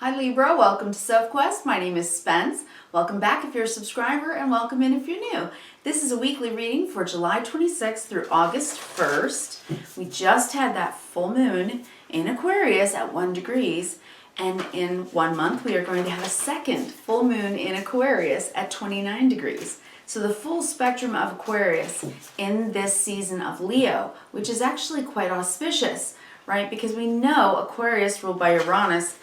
Hi Libra, welcome to Sophquest. My name is Spence. Welcome back if you're a subscriber and welcome in if you're new. This is a weekly reading for July 26th through August 1st. We just had that full moon in Aquarius at 1 degrees, and in 1 month we are going to have a second full moon in Aquarius at 29 degrees. So the full spectrum of Aquarius in this season of Leo, which is actually quite auspicious, right? Because we know Aquarius, ruled by Uranus,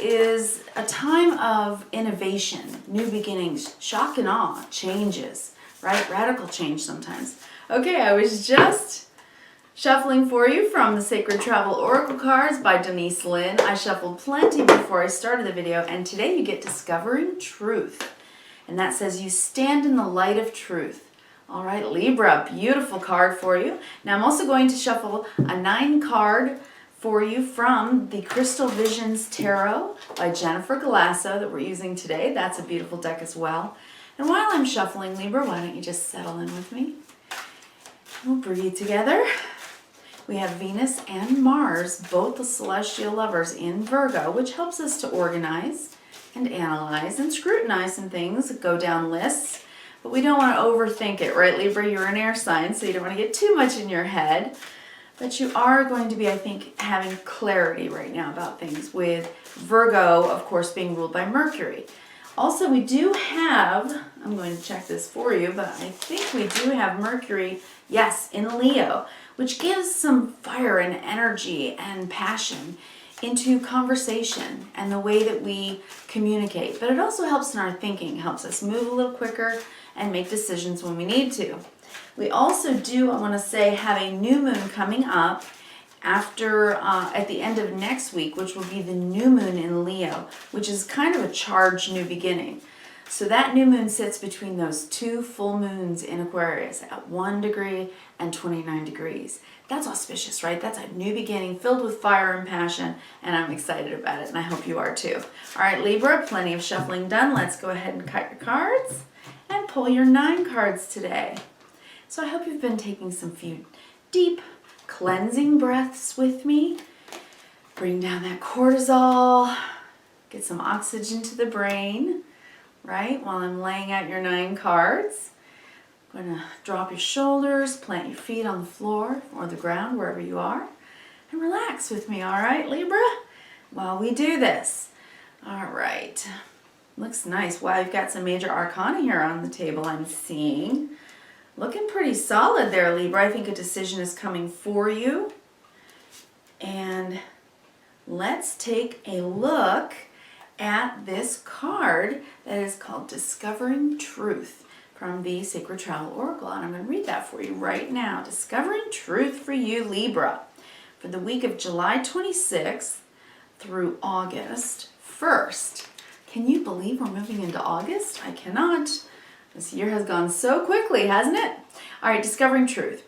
is a time of innovation, new beginnings, shock and awe, changes, right? Radical change sometimes. Okay, I was just shuffling for you from the Sacred Travel Oracle cards by Denise Lynn. I shuffled plenty before I started the video, and today you get Discovering Truth. And that says you stand in the light of truth. All right, Libra, beautiful card for you. Now I'm also going to shuffle a 9-card for you from the Crystal Visions Tarot by Jennifer Galasso that we're using today. That's a beautiful deck as well. And while I'm shuffling, Libra, why don't you just settle in with me? We'll breathe together. We have Venus and Mars, both the celestial lovers in Virgo, which helps us to organize and analyze and scrutinize some things, go down lists. But we don't want to overthink it, right, Libra? You're an air sign, so you don't want to get too much in your head. But you are going to be, I think, having clarity right now about things, with Virgo, of course, being ruled by Mercury. Also, we do have, I'm going to check this for you, but I think we do have Mercury, yes, in Leo, which gives some fire and energy and passion into conversation and the way that we communicate. But it also helps in our thinking, helps us move a little quicker and make decisions when we need to. We also do, I want to say, have a new moon coming up after, at the end of next week, which will be the new moon in Leo, which is kind of a charged new beginning. So that new moon sits between those two full moons in Aquarius at 1 degree and 29 degrees. That's auspicious, right? That's a new beginning filled with fire and passion, and I'm excited about it, and I hope you are too. All right, Libra, plenty of shuffling done. Let's go ahead and cut your cards and pull your 9 cards today. So I hope you've been taking some few deep cleansing breaths with me. Bring down that cortisol, get some oxygen to the brain, right? While I'm laying out your 9 cards. I'm going to drop your shoulders, plant your feet on the floor or the ground, wherever you are, and relax with me, all right, Libra? While we do this. All right. Looks nice. Wow, you've got some major arcana here on the table, I'm seeing. Looking pretty solid there, Libra. I think a decision is coming for you. And let's take a look at this card that is called Discovering Truth from the Sacred Travel Oracle. And I'm going to read that for you right now. Discovering Truth for you, Libra, for the week of July 26th through August 1st. Can you believe we're moving into August? I cannot. This year has gone so quickly, hasn't it? All right, Discovering Truth.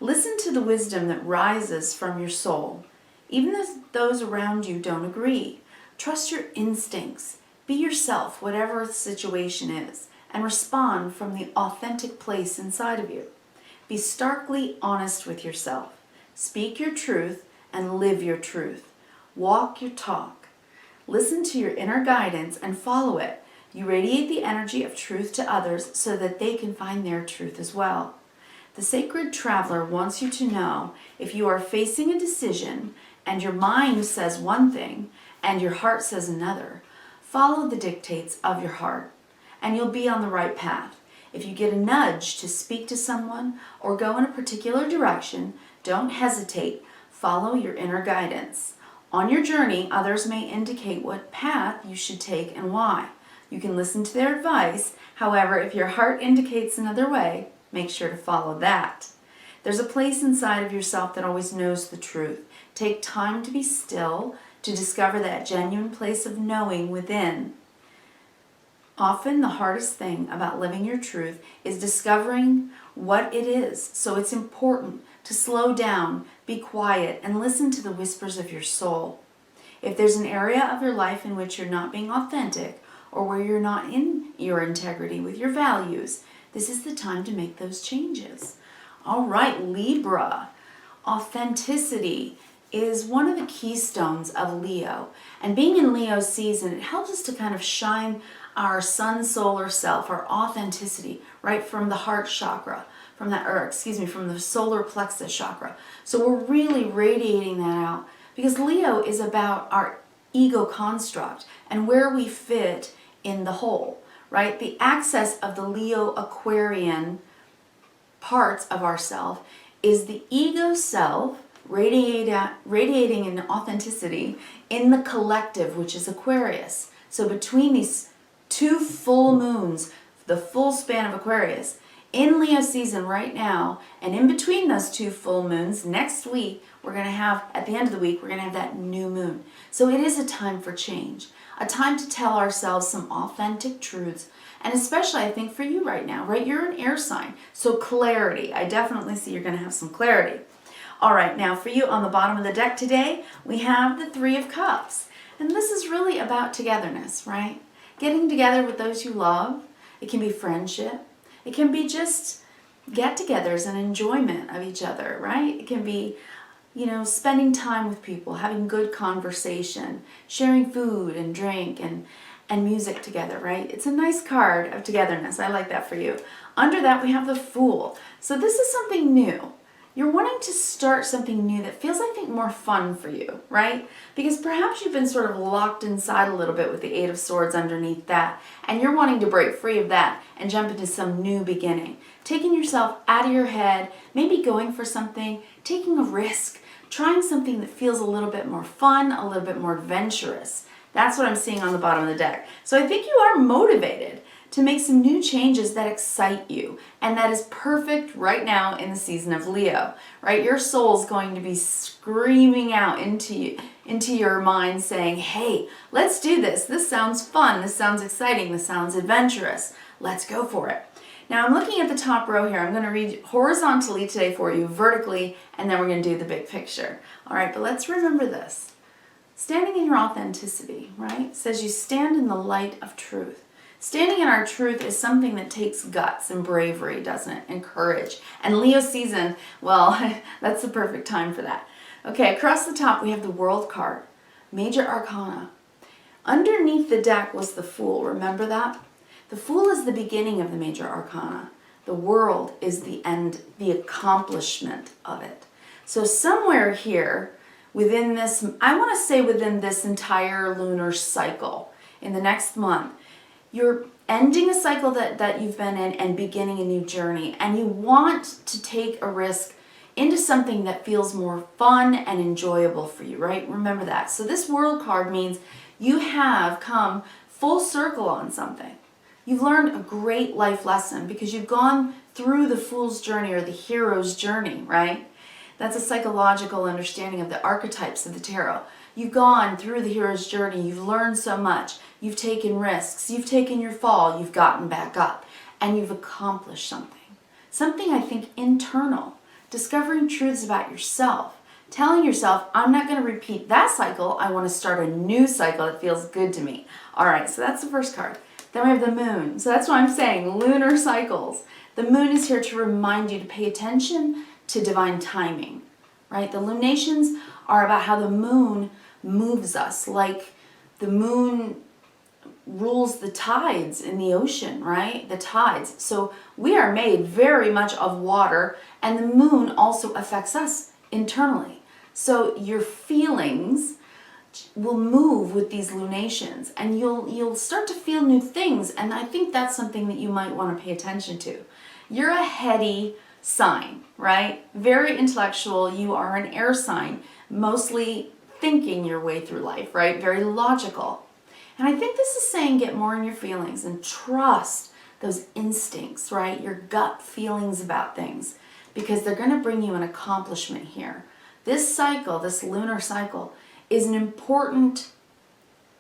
Listen to the wisdom that rises from your soul, even as those around you don't agree. Trust your instincts. Be yourself, whatever the situation is, and respond from the authentic place inside of you. Be starkly honest with yourself. Speak your truth and live your truth. Walk your talk. Listen to your inner guidance and follow it. You radiate the energy of truth to others so that they can find their truth as well. The Sacred Traveler wants you to know if you are facing a decision and your mind says one thing and your heart says another, follow the dictates of your heart and you'll be on the right path. If you get a nudge to speak to someone or go in a particular direction, don't hesitate. Follow your inner guidance. On your journey, others may indicate what path you should take and why. You can listen to their advice. However, if your heart indicates another way, make sure to follow that. There's a place inside of yourself that always knows the truth. Take time to be still, to discover that genuine place of knowing within. Often the hardest thing about living your truth is discovering what it is. So it's important to slow down, be quiet, and listen to the whispers of your soul. If there's an area of your life in which you're not being authentic, or where you're not in your integrity with your values, this is the time to make those changes. All right, Libra, authenticity is one of the keystones of Leo. And being in Leo season, it helps us to kind of shine our sun solar self, our authenticity, right from the heart chakra, from the solar plexus chakra. So we're really radiating that out because Leo is about our ego construct and where we fit in the whole, right? The access of the Leo Aquarian parts of ourself is the ego self radiating in authenticity in the collective, which is Aquarius. So between these two full moons, the full span of Aquarius, in Leo season right now, and in between those two full moons, next week, we're going to have, at the end of the week, we're going to have that new moon. So it is a time for change, a time to tell ourselves some authentic truths. And especially, I think, for you right now, right? You're an air sign. So clarity. I definitely see you're going to have some clarity. All right, now for you on the bottom of the deck today, we have the Three of Cups. And this is really about togetherness, right? Getting together with those you love. It can be friendship. It can be just get-togethers and enjoyment of each other, right? It can be, you know, spending time with people, having good conversation, sharing food and drink and music together, right? It's a nice card of togetherness. I like that for you. Under that, we have the Fool. So this is something new. You're wanting to start something new that feels, I think, more fun for you, right? Because perhaps you've been sort of locked inside a little bit with the Eight of Swords underneath that, and you're wanting to break free of that and jump into some new beginning. Taking yourself out of your head, maybe going for something, taking a risk, trying something that feels a little bit more fun, a little bit more adventurous. That's what I'm seeing on the bottom of the deck. So I think you are motivated to make some new changes that excite you. And that is perfect right now in the season of Leo, right? Your soul's going to be screaming out into your mind saying, hey, let's do this. This sounds fun. This sounds exciting. This sounds adventurous. Let's go for it. Now I'm looking at the top row here. I'm going to read horizontally today for you, vertically, and then we're going to do the big picture. All right, but let's remember this. Standing in your authenticity, right? It says you stand in the light of truth. Standing in our truth is something that takes guts and bravery, doesn't it? And courage. And Leo season, well, that's the perfect time for that. Okay, across the top we have the World card, Major Arcana. Underneath the deck was the Fool, remember that? The Fool is the beginning of the Major Arcana. The World is the end, the accomplishment of it. So somewhere here, within this, I want to say within this entire lunar cycle, in the next month, you're ending a cycle that you've been in and beginning a new journey. And you want to take a risk into something that feels more fun and enjoyable for you, right? Remember that. So this World card means you have come full circle on something. You've learned a great life lesson because you've gone through the Fool's journey or the hero's journey, right? That's a psychological understanding of the archetypes of the tarot. You've gone through the hero's journey. You've learned so much. You've taken risks. You've taken your fall. You've gotten back up. And you've accomplished something. Something, I think, internal. Discovering truths about yourself. Telling yourself, I'm not going to repeat that cycle. I want to start a new cycle that feels good to me. All right, so that's the first card. Then we have the Moon. So that's what I'm saying, lunar cycles. The Moon is here to remind you to pay attention to divine timing, right? The lunations are about how the moon moves us, like the moon rules the tides in the ocean, right? The tides. So we are made very much of water, and the moon also affects us internally. So your feelings will move with these lunations, and you'll start to feel new things, and I think that's something that you might want to pay attention to. You're a heady sign, right? Very intellectual. You are an air sign, mostly thinking your way through life, right? Very logical. And I think this is saying get more in your feelings and trust those instincts, right? Your gut feelings about things, because they're going to bring you an accomplishment here. This cycle, this lunar cycle, is an important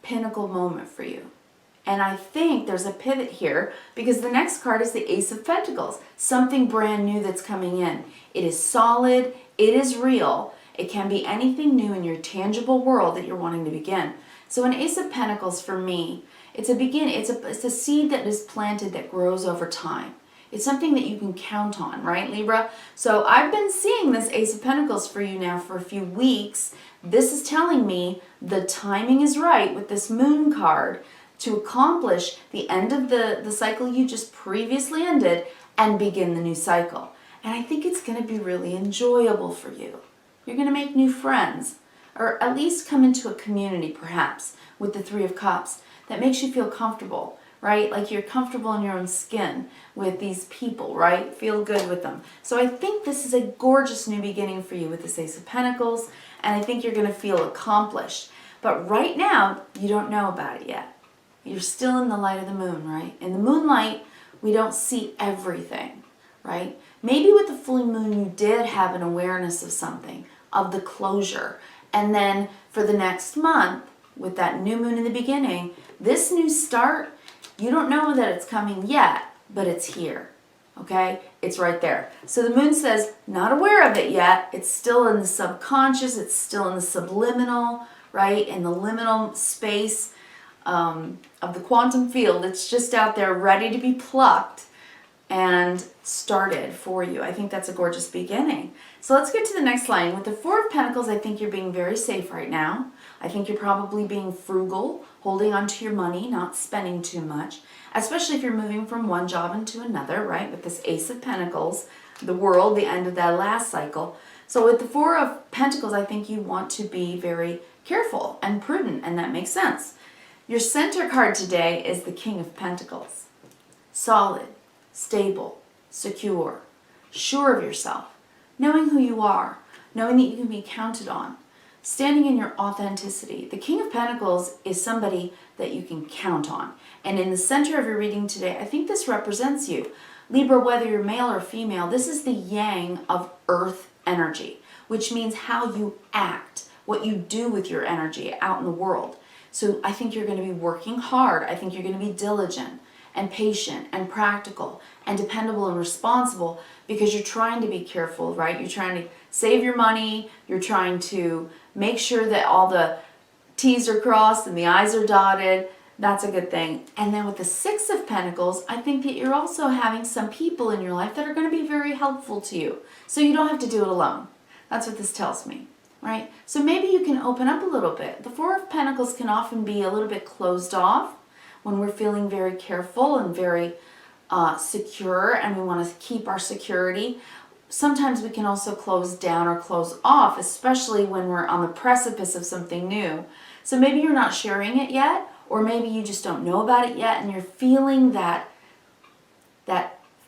pinnacle moment for you. And I think there's a pivot here because the next card is the Ace of Pentacles, something brand new that's coming in. It is solid, it is real, it can be anything new in your tangible world that you're wanting to begin. So an Ace of Pentacles for me, it's a seed that is planted that grows over time. It's something that you can count on, right, Libra? So I've been seeing this Ace of Pentacles for you now for a few weeks. This is telling me the timing is right with this Moon card to accomplish the end of the cycle you just previously ended and begin the new cycle. And I think it's going to be really enjoyable for you. You're going to make new friends, or at least come into a community perhaps with the Three of Cups that makes you feel comfortable, right? Like you're comfortable in your own skin with these people, right? Feel good with them. So I think this is a gorgeous new beginning for you with this Ace of Pentacles, and I think you're going to feel accomplished. But right now, you don't know about it yet. You're still in the light of the moon, right? In the moonlight, we don't see everything, right? Maybe with the full moon, you did have an awareness of something, of the closure. And then for the next month, with that new moon in the beginning, this new start, you don't know that it's coming yet, but it's here, okay? It's right there. So the moon says, not aware of it yet. It's still in the subconscious. It's still in the subliminal, right? In the liminal space of the quantum field. It's just out there ready to be plucked and started for you. I think that's a gorgeous beginning. So let's get to the next line. With the Four of Pentacles, I think you're being very safe right now. I think you're probably being frugal, holding on to your money, not spending too much, especially if you're moving from one job into another, right? With this Ace of Pentacles, the world, the end of that last cycle. So with the Four of Pentacles, I think you want to be very careful and prudent, and that makes sense. Your center card today is the King of Pentacles. Solid, stable, secure, sure of yourself, knowing who you are, knowing that you can be counted on, standing in your authenticity. The King of Pentacles is somebody that you can count on. And in the center of your reading today, I think this represents you. Libra, whether you're male or female, this is the yang of earth energy, which means how you act, what you do with your energy out in the world. So I think you're going to be working hard. I think you're going to be diligent and patient and practical and dependable and responsible because you're trying to be careful, right? You're trying to save your money. You're trying to make sure that all the T's are crossed and the I's are dotted. That's a good thing. And then with the Six of Pentacles, I think that you're also having some people in your life that are going to be very helpful to you. So you don't have to do it alone. That's what this tells me. Right? So maybe you can open up a little bit. The Four of Pentacles can often be a little bit closed off when we're feeling very careful and very secure and we want to keep our security. Sometimes we can also close down or close off, especially when we're on the precipice of something new. So maybe you're not sharing it yet, or maybe you just don't know about it yet and you're feeling that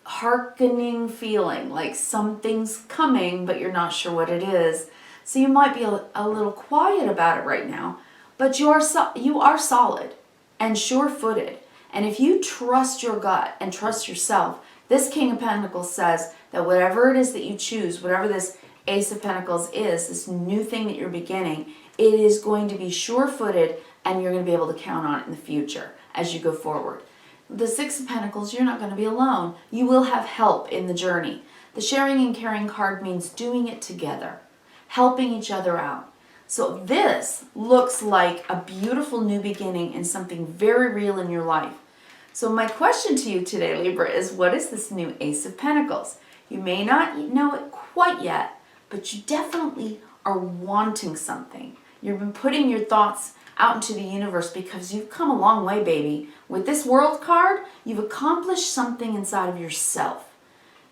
hearkening feeling, like something's coming, but you're not sure what it is. So you might be a little quiet about it right now, but you are solid and sure-footed. And if you trust your gut and trust yourself, this King of Pentacles says that whatever it is that you choose, whatever this Ace of Pentacles is, this new thing that you're beginning, it is going to be sure-footed and you're going to be able to count on it in the future as you go forward. The Six of Pentacles, you're not going to be alone. You will have help in the journey. The sharing and caring card means doing it together, helping each other out. So this looks like a beautiful new beginning and something very real in your life. So my question to you today, Libra, is what is this new Ace of Pentacles? You may not know it quite yet, but you definitely are wanting something. You've been putting your thoughts out into the universe because you've come a long way, baby. With this World card, you've accomplished something inside of yourself.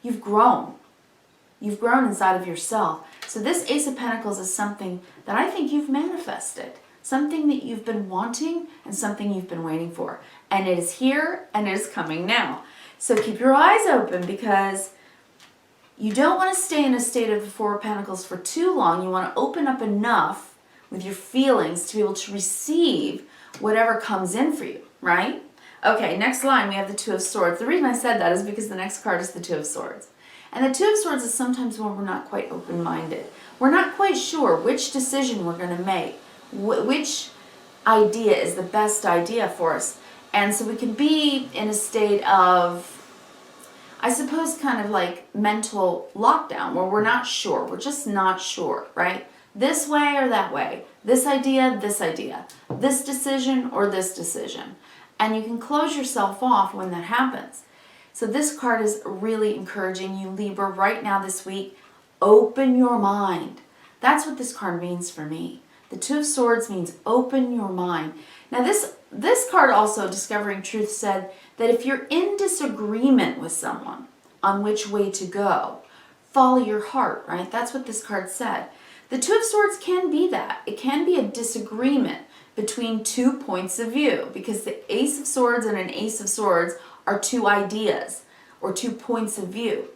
You've grown. You've grown inside of yourself. So this Ace of Pentacles is something that I think you've manifested. Something that you've been wanting and something you've been waiting for. And it is here and it is coming now. So keep your eyes open because you don't want to stay in a state of the Four of Pentacles for too long. You want to open up enough with your feelings to be able to receive whatever comes in for you, right? Okay, next line we have the Two of Swords. The reason I said that is because the next card is the Two of Swords. And the Two of Swords is sometimes when we're not quite open-minded. We're not quite sure which decision we're going to make, which idea is the best idea for us. And so we can be in a state of, I suppose, kind of like mental lockdown where we're not sure. We're just not sure, right? This way or that way. This idea, this decision or this decision. And you can close yourself off when that happens. So this card is really encouraging you, Libra, right now this week. Open your mind. That's what this card means for me. The Two of Swords means open your mind. Now this card also, Discovering Truth, said that if you're in disagreement with someone on which way to go, follow your heart, right? That's what this card said. The Two of Swords can be that. It can be a disagreement between two points of view, because the Ace of Swords and an Ace of Swords are two ideas or two points of view.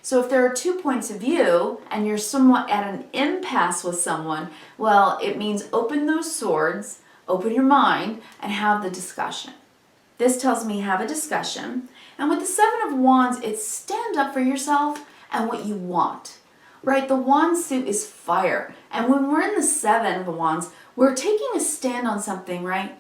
So if there are 2 points of view and you're somewhat at an impasse with someone, well, it means open those swords, open your mind, and have the discussion. This tells me have a discussion. And with the Seven of Wands, it's stand up for yourself and what you want, right? The wand suit is fire. And when we're in the Seven of Wands, we're taking a stand on something, right?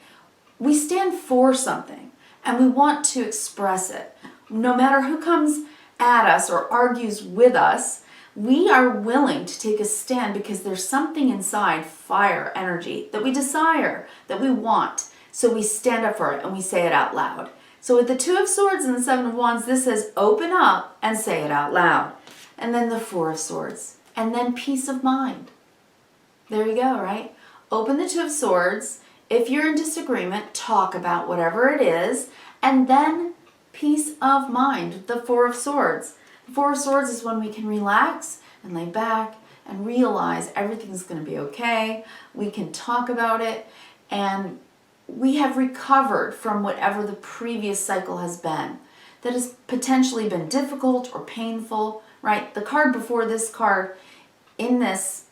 We stand for something and we want to express it. No matter who comes at us or argues with us, we are willing to take a stand because there's something inside, fire energy, that we desire, that we want. So we stand up for it and we say it out loud. So with the Two of Swords and the Seven of Wands, this says open up and say it out loud. And then the Four of Swords. And then peace of mind. There you go, right? Open the Two of Swords. If you're in disagreement, talk about whatever it is. And then peace of mind, the Four of Swords. The Four of Swords is when we can relax and lay back and realize everything's going to be okay. We can talk about it and we have recovered from whatever the previous cycle has been that has potentially been difficult or painful, right? The card before this card in this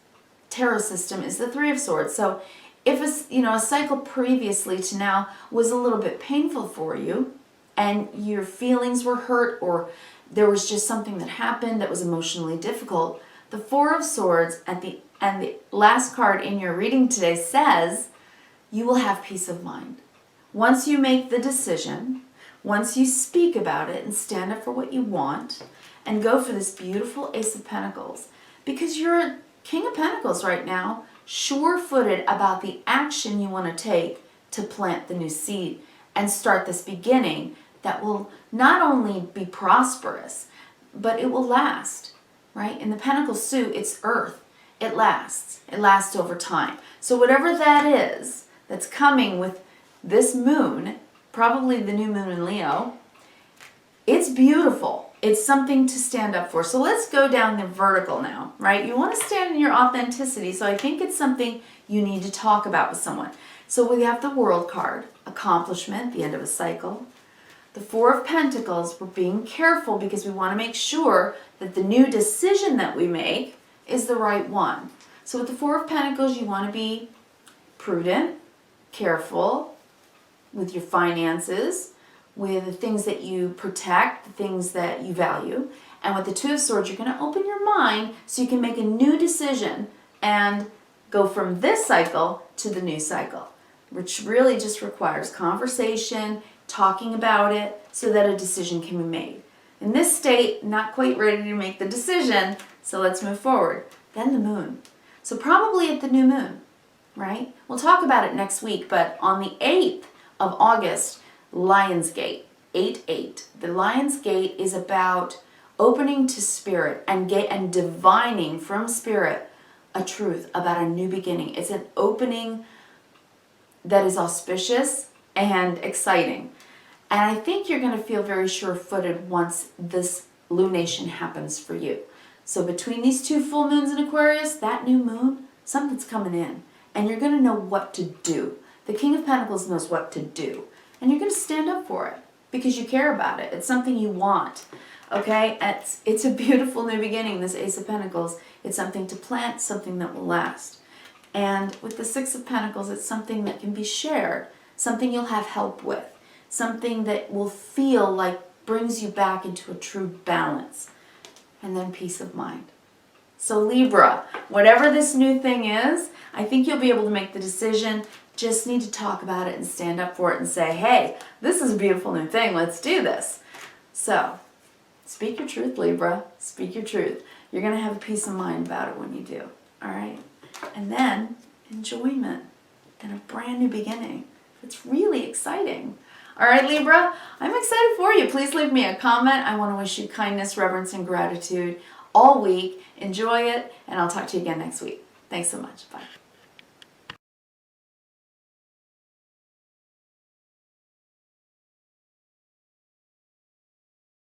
tarot system is the Three of Swords. So if a cycle previously to now was a little bit painful for you, and your feelings were hurt, or there was just something that happened that was emotionally difficult, the Four of Swords and the last card in your reading today says you will have peace of mind. Once you make the decision, once you speak about it and stand up for what you want, and go for this beautiful Ace of Pentacles, because you're a King of Pentacles right now, sure-footed about the action you want to take to plant the new seed and start this beginning that will not only be prosperous, but it will last, right? In the Pentacle suit, it's earth. It lasts. It lasts over time. So whatever that is that's coming with this moon, probably the new moon in Leo, it's beautiful. It's something to stand up for. So let's go down the vertical now, right? You want to stand in your authenticity. So I think it's something you need to talk about with someone. So we have the World card, accomplishment, the end of a cycle. The Four of Pentacles, we're being careful because we want to make sure that the new decision that we make is the right one. So with the Four of Pentacles, you want to be prudent, careful with your finances, with the things that you protect, the things that you value. And with the Two of Swords, you're going to open your mind so you can make a new decision and go from this cycle to the new cycle, which really just requires conversation, talking about it so that a decision can be made. In this state, not quite ready to make the decision, so let's move forward. Then the moon. So probably at the new moon, right? We'll talk about it next week, but on the 8th of August, Lion's Gate, 8-8. The Lion's Gate is about opening to spirit and divining from spirit a truth about a new beginning. It's an opening that is auspicious and exciting. And I think you're going to feel very sure-footed once this lunation happens for you. So between these two full moons in Aquarius, that new moon, something's coming in. And you're going to know what to do. The King of Pentacles knows what to do. And you're going to stand up for it because you care about it. It's something you want. Okay? It's a beautiful new beginning, this Ace of Pentacles. It's something to plant, something that will last. And with the Six of Pentacles, it's something that can be shared, something you'll have help with, something that will feel like brings you back into a true balance. And then peace of mind. So Libra, whatever this new thing is, I think you'll be able to make the decision. Just need to talk about it and stand up for it and say, hey, this is a beautiful new thing. Let's do this. So speak your truth, Libra. Speak your truth. You're going to have a peace of mind about it when you do. All right? And then enjoyment and a brand new beginning. It's really exciting. All right, Libra, I'm excited for you. Please leave me a comment. I want to wish you kindness, reverence, and gratitude all week. Enjoy it, and I'll talk to you again next week. Thanks so much. Bye.